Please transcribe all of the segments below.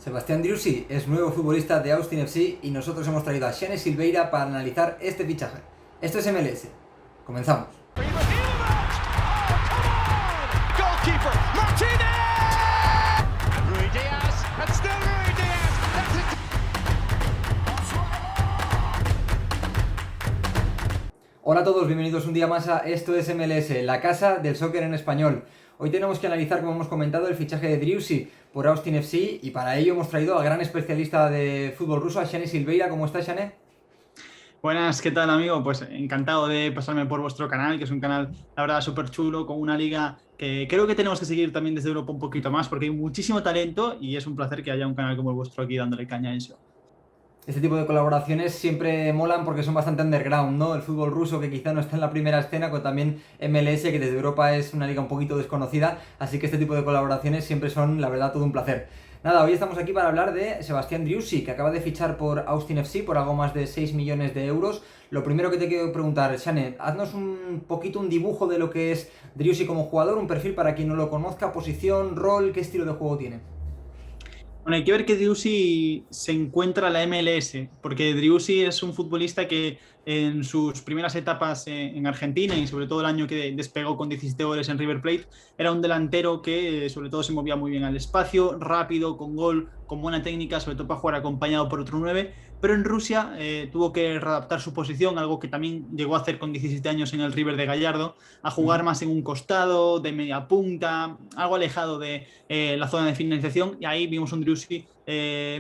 Sebastián Driussi es nuevo futbolista de Austin FC y nosotros hemos traído a Xane Silveira para analizar este fichaje. Esto es MLS. Comenzamos. Hola a todos, bienvenidos un día más a Esto es MLS, la casa del soccer en español. Hoy tenemos que analizar, como hemos comentado, el fichaje de Driussi por Austin FC y para ello hemos traído al gran especialista de fútbol ruso, a Xane Silveira. ¿Cómo estás, Xane? Buenas, ¿qué tal, amigo? Pues encantado de pasarme por vuestro canal, que es un canal, la verdad, súper chulo, con una liga que creo que tenemos que seguir también desde Europa un poquito más, porque hay muchísimo talento y es un placer que haya un canal como el vuestro aquí dándole caña a eso. Este tipo de colaboraciones siempre molan porque son bastante underground, ¿no? El fútbol ruso, que quizá no está en la primera escena, con también MLS, que desde Europa es una liga un poquito desconocida, así que este tipo de colaboraciones siempre son, la verdad, todo un placer. Nada, hoy estamos aquí para hablar de Sebastián Driussi, que acaba de fichar por Austin FC por algo más de 6 millones de euros. Lo primero que te quiero preguntar, Xane, haznos un poquito un dibujo de lo que es Driussi como jugador, un perfil para quien no lo conozca, posición, rol, qué estilo de juego tiene. Bueno, hay que ver que Driussi se encuentra en la MLS, porque Driussi es un futbolista que en sus primeras etapas en Argentina y sobre todo el año que despegó con 17 goles en River Plate, era un delantero que sobre todo se movía muy bien al espacio, rápido, con gol, con buena técnica, sobre todo para jugar acompañado por otro 9, pero en Rusia tuvo que readaptar su posición, algo que también llegó a hacer con 17 años en el River de Gallardo, a jugar más en un costado, de media punta, algo alejado de la zona de finalización, y ahí vimos un Driussi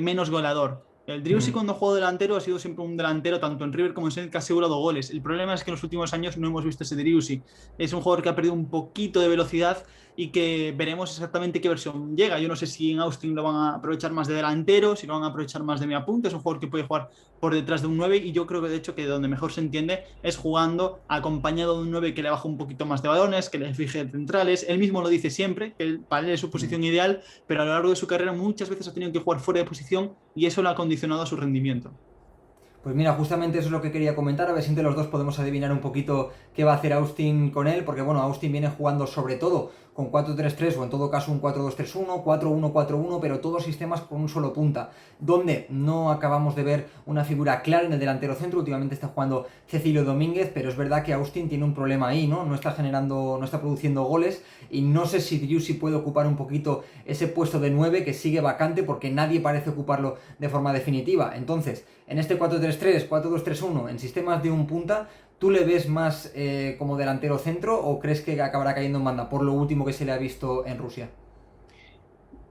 menos goleador. El Driussi cuando jugó delantero ha sido siempre un delantero, tanto en River como en Zenit, que ha asegurado goles. El problema es que en los últimos años no hemos visto ese Driussi. Es un jugador que ha perdido un poquito de velocidad y que veremos exactamente qué versión llega. Yo no sé si en Austin lo van a aprovechar más de delantero, si lo van a aprovechar más de media punta. Es un jugador que puede jugar por detrás de un 9 y yo creo que de hecho que donde mejor se entiende es jugando acompañado de un 9 que le baja un poquito más de balones, que le fije centrales. Él mismo lo dice siempre, que para él es su posición ideal, pero a lo largo de su carrera muchas veces ha tenido que jugar fuera de posición y eso lo ha condicionado a su rendimiento. Pues mira, justamente eso es lo que quería comentar, a ver si entre los dos podemos adivinar un poquito qué va a hacer Austin con él, porque bueno, Austin viene jugando sobre todo con 4-3-3 o en todo caso un 4-2-3-1, 4-1-4-1, pero todos sistemas con un solo punta, donde no acabamos de ver una figura clara en el delantero centro. Últimamente está jugando Cecilio Domínguez, pero es verdad que Austin tiene un problema ahí, ¿no? No está generando, no está produciendo goles y no sé si Driussi puede ocupar un poquito ese puesto de 9 que sigue vacante porque nadie parece ocuparlo de forma definitiva. Entonces, en este 4-3-3, 4-2-3-1, en sistemas de un punta, ¿tú le ves más como delantero centro o crees que acabará cayendo en banda por lo último que se le ha visto en Rusia?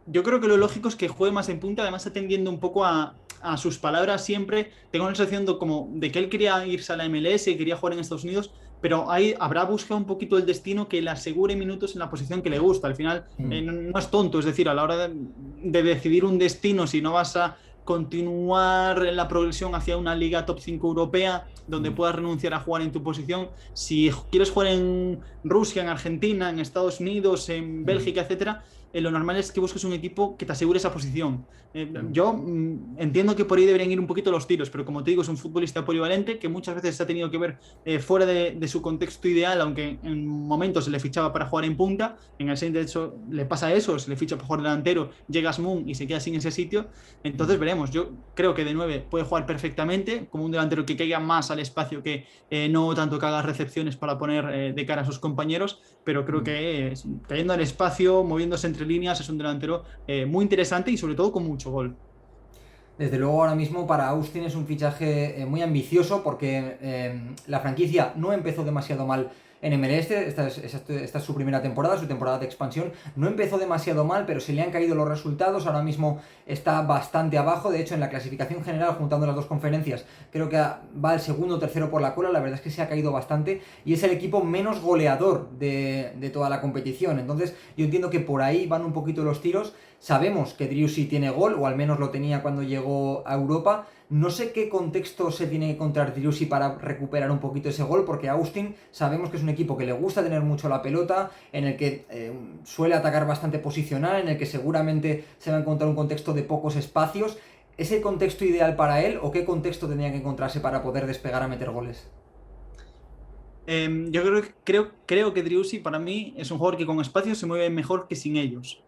Yo creo que lo lógico es que juegue más en punta, además atendiendo un poco a sus palabras siempre. Tengo la sensación como de que él quería irse a la MLS, quería jugar en Estados Unidos, pero ahí habrá buscado un poquito el destino que le asegure minutos en la posición que le gusta. Al final no es tonto, es decir, a la hora de decidir un destino, si no vas a continuar la progresión hacia una liga top 5 europea donde puedas renunciar a jugar en tu posición, si quieres jugar en Rusia, en Argentina, en Estados Unidos, en Bélgica, etcétera, lo normal es que busques un equipo que te asegure esa posición. Yo entiendo que por ahí deberían ir un poquito los tiros, pero como te digo, es un futbolista polivalente que muchas veces se ha tenido que ver fuera de su contexto ideal, aunque en momentos se le fichaba para jugar en punta. En el Saints, de hecho, le pasa eso, se le ficha para jugar delantero, llega Moon y se queda sin ese sitio. Entonces veremos. Yo creo que de 9 puede jugar perfectamente, como un delantero que caiga más al espacio, que no tanto que haga recepciones para poner de cara a sus compañeros, pero creo que cayendo al espacio, moviéndose entre líneas, es un delantero muy interesante y sobre todo con mucho gol. Desde luego ahora mismo para Austin es un fichaje muy ambicioso porque la franquicia no empezó demasiado mal en MLS. Esta es su primera temporada, su temporada de expansión. No empezó demasiado mal, pero se le han caído los resultados. Ahora mismo está bastante abajo. De hecho, en la clasificación general, juntando las dos conferencias, creo que va el segundo o tercero por la cola. La verdad es que se ha caído bastante y es el equipo menos goleador de toda la competición. Entonces yo entiendo que por ahí van un poquito los tiros. Sabemos que Driussi tiene gol, o al menos lo tenía cuando llegó a Europa. No sé qué contexto se tiene que encontrar Driussi para recuperar un poquito ese gol, porque Austin sabemos que es un equipo que le gusta tener mucho la pelota, en el que suele atacar bastante posicional, en el que seguramente se va a encontrar un contexto de pocos espacios. ¿Es el contexto ideal para él o qué contexto tendría que encontrarse para poder despegar a meter goles? Yo creo que Driussi para mí es un jugador que con espacios se mueve mejor que sin ellos.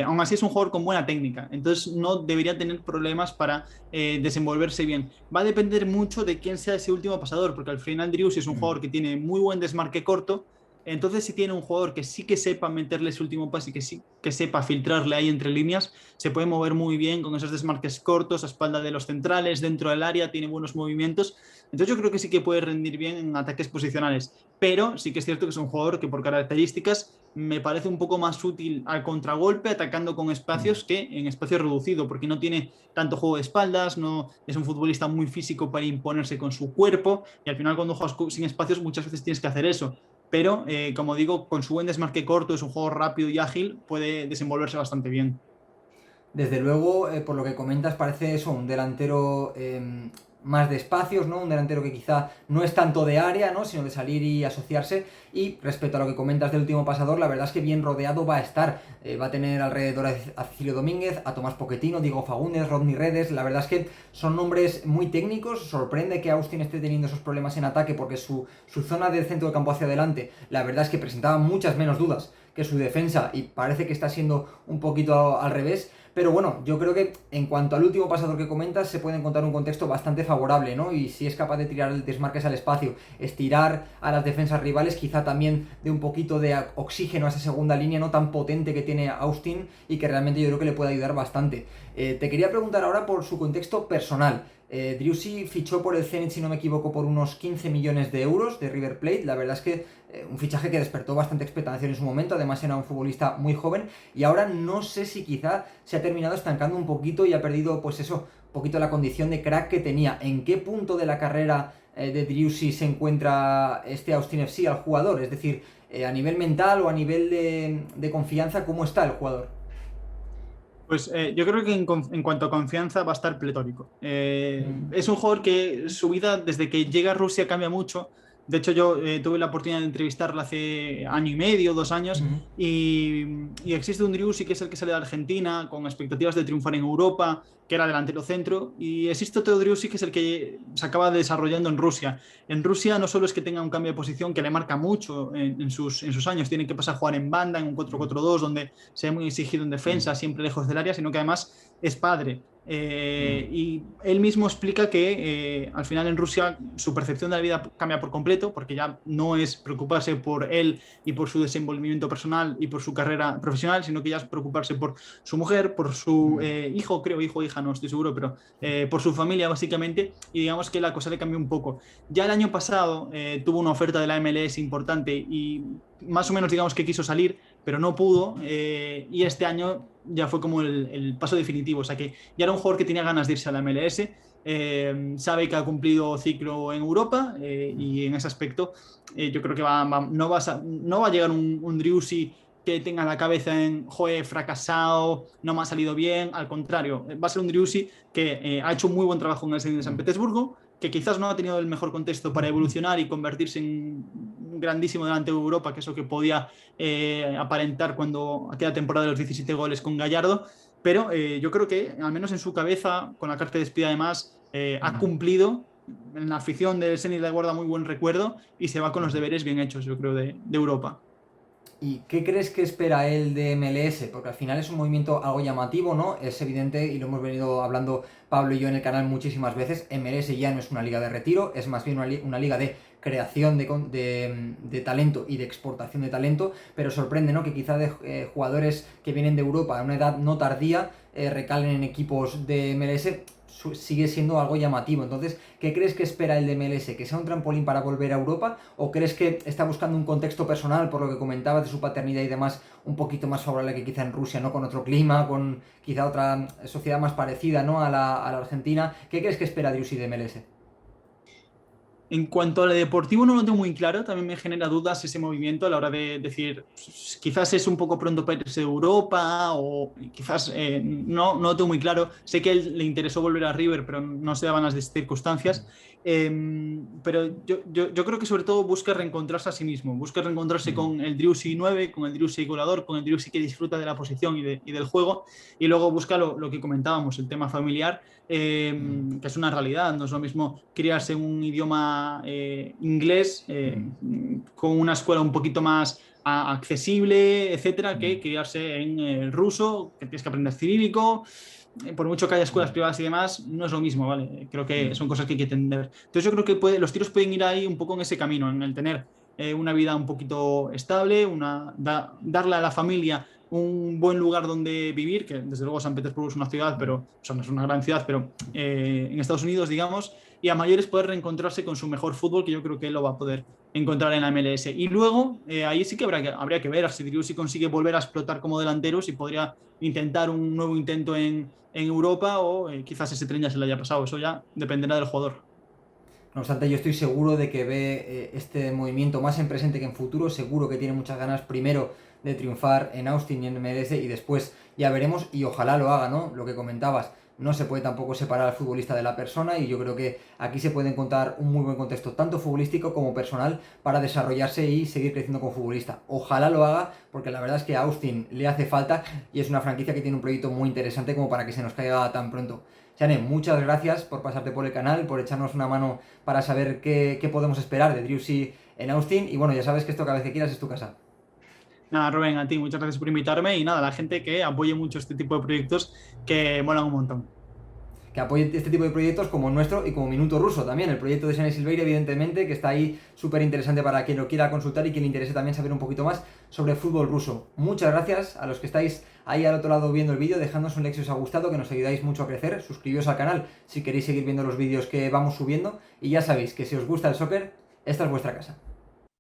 Aún así es un jugador con buena técnica, entonces no debería tener problemas para desenvolverse bien. Va a depender mucho de quién sea ese último pasador, porque al final Driussi es un jugador que tiene muy buen desmarque corto. Entonces, si tiene un jugador que sí que sepa meterle ese último pase y que sí que sepa filtrarle ahí entre líneas, se puede mover muy bien con esos desmarques cortos a espalda de los centrales, dentro del área, tiene buenos movimientos. Entonces yo creo que sí que puede rendir bien en ataques posicionales, pero sí que es cierto que es un jugador que por características me parece un poco más útil al contragolpe atacando con espacios que en espacio reducido, porque no tiene tanto juego de espaldas, no es un futbolista muy físico para imponerse con su cuerpo y al final cuando juegas sin espacios muchas veces tienes que hacer eso. Pero, como digo, con su buen desmarque corto, es un juego rápido y ágil, puede desenvolverse bastante bien. Desde luego, por lo que comentas, parece eso, un delantero más de espacios, ¿no? Un delantero que quizá no es tanto de área, ¿no? Sino de salir y asociarse. Y respecto a lo que comentas del último pasador, la verdad es que bien rodeado va a estar. Va a tener alrededor a Cecilio Domínguez, a Tomás Pochettino, Diego Fagundes, Rodney Redes. La verdad es que son nombres muy técnicos. Sorprende que Austin esté teniendo esos problemas en ataque porque su zona del centro del campo hacia adelante, la verdad es que presentaba muchas menos dudas que su defensa y parece que está siendo un poquito al revés. Pero bueno, yo creo que en cuanto al último pasador que comentas, se puede encontrar un contexto bastante favorable, ¿no? Y si es capaz de tirar el desmarques al espacio, estirar a las defensas rivales, quizá también de un poquito de oxígeno a esa segunda línea no tan potente que tiene Austin y que realmente yo creo que le puede ayudar bastante. Te quería preguntar ahora por su contexto personal. Driussi fichó por el Zenit, si no me equivoco, por unos 15 millones de euros de River Plate. La verdad es que un fichaje que despertó bastante expectación en su momento. Además era un futbolista muy joven. Y ahora no sé si quizá se ha terminado estancando un poquito y ha perdido, pues eso, un poquito la condición de crack que tenía. ¿En qué punto de la carrera de Driussi se encuentra este Austin FC al jugador? Es decir, a nivel mental o a nivel de confianza, ¿cómo está el jugador? Pues yo creo que en cuanto a confianza va a estar pletórico. Es un jugador que su vida desde que llega a Rusia cambia mucho. De hecho, yo tuve la oportunidad de entrevistarla hace año y medio, 2 años, y existe un Driussi que es el que sale de Argentina con expectativas de triunfar en Europa, que era delantero centro, y existe otro Driussi que es el que se acaba desarrollando en Rusia. En Rusia no solo es que tenga un cambio de posición que le marca mucho en sus años, tiene que pasar a jugar en banda, en un 4-4-2, donde se ve muy exigido en defensa, siempre lejos del área, sino que además es padre. Y él mismo explica que al final en Rusia su percepción de la vida cambia por completo, porque ya no es preocuparse por él y por su desenvolvimiento personal y por su carrera profesional, sino que ya es preocuparse por su mujer, por su hijo, creo, hijo o hija, no estoy seguro, pero por su familia básicamente, y digamos que la cosa le cambió un poco. Ya el año pasado tuvo una oferta de la MLS importante y más o menos digamos que quiso salir, pero no pudo, y este año ya fue como el paso definitivo, o sea que ya era un jugador que tenía ganas de irse a la MLS, sabe que ha cumplido ciclo en Europa, y en ese aspecto yo creo que no va a llegar un Driussi que tenga la cabeza en, joder, fracasado, no me ha salido bien, al contrario, va a ser un Driussi que ha hecho un muy buen trabajo en el Zenit de San Petersburgo, que quizás no ha tenido el mejor contexto para evolucionar y convertirse en un grandísimo delante de Europa, que es lo que podía aparentar cuando aquella temporada de los 17 goles con Gallardo, pero yo creo que al menos en su cabeza, con la carta de despedida además, ha cumplido. En la afición del Zenit le guarda muy buen recuerdo y se va con los deberes bien hechos, yo creo, de Europa. ¿Y qué crees que espera él de MLS? Porque al final es un movimiento algo llamativo, ¿no? Es evidente, y lo hemos venido hablando Pablo y yo en el canal muchísimas veces, MLS ya no es una liga de retiro, es más bien una liga de creación de talento y de exportación de talento, pero sorprende, ¿no? Que quizá de jugadores que vienen de Europa a una edad no tardía recalen en equipos de MLS, sigue siendo algo llamativo. Entonces, ¿qué crees que espera el de MLS? ¿Que sea un trampolín para volver a Europa? ¿O crees que está buscando un contexto personal, por lo que comentabas de su paternidad y demás, un poquito más favorable que quizá en Rusia, ¿no? Con otro clima, con quizá otra sociedad más parecida, ¿no? A la Argentina. ¿Qué crees que espera Driussi de MLS? En cuanto al deportivo, no lo tengo muy claro. También me genera dudas ese movimiento a la hora de decir, pues, quizás es un poco pronto para irse de Europa o quizás no lo tengo muy claro. Sé que a él le interesó volver a River, pero no se daban las circunstancias. Pero yo creo que sobre todo busca reencontrarse a sí mismo, busca reencontrarse con el Driussi 9, con el Driussi goleador, con el Driussi que disfruta de la posición y del juego, y luego busca lo que comentábamos, el tema familiar, que es una realidad. No es lo mismo criarse en un idioma sistema inglés con una escuela un poquito más accesible, etcétera, que criarse en el ruso, que tienes que aprender cirílico. Por mucho que haya escuelas privadas y demás, no es lo mismo, ¿vale? Creo que son cosas que hay que entender. Entonces yo creo que los tiros pueden ir ahí un poco en ese camino, en el tener una vida un poquito estable, darle a la familia un buen lugar donde vivir, que desde luego San Petersburgo es una ciudad, pero o sea, no es una gran ciudad, pero en Estados Unidos, digamos, y a mayores poder reencontrarse con su mejor fútbol, que yo creo que él lo va a poder encontrar en la MLS. Y luego, ahí sí que habría que ver si Driussi consigue volver a explotar como delantero, si podría intentar un nuevo intento en Europa o quizás ese tren ya se le haya pasado. Eso ya dependerá del jugador. No obstante, yo estoy seguro de que ve este movimiento más en presente que en futuro. Seguro que tiene muchas ganas primero de triunfar en Austin y en MLS y después ya veremos y ojalá lo haga, ¿no? Lo que comentabas, no se puede tampoco separar al futbolista de la persona y yo creo que aquí se puede encontrar un muy buen contexto, tanto futbolístico como personal, para desarrollarse y seguir creciendo como futbolista. Ojalá lo haga porque la verdad es que a Austin le hace falta y es una franquicia que tiene un proyecto muy interesante como para que se nos caiga tan pronto. Jane, muchas gracias por pasarte por el canal, por echarnos una mano para saber qué podemos esperar de Driussi en Austin. Y bueno, ya sabes que esto cada vez que quieras es tu casa. Nada, Rubén, a ti, muchas gracias por invitarme y nada, a la gente que apoye mucho este tipo de proyectos que molan un montón. Que apoye este tipo de proyectos como el nuestro y como Minuto Ruso también, el proyecto de Sene Silveira, evidentemente, que está ahí súper interesante para quien lo quiera consultar y quien le interese también saber un poquito más sobre fútbol ruso. Muchas gracias a los que estáis ahí al otro lado viendo el vídeo, dejándonos un like si os ha gustado, que nos ayudáis mucho a crecer, suscribíos al canal si queréis seguir viendo los vídeos que vamos subiendo y ya sabéis que si os gusta el soccer, esta es vuestra casa.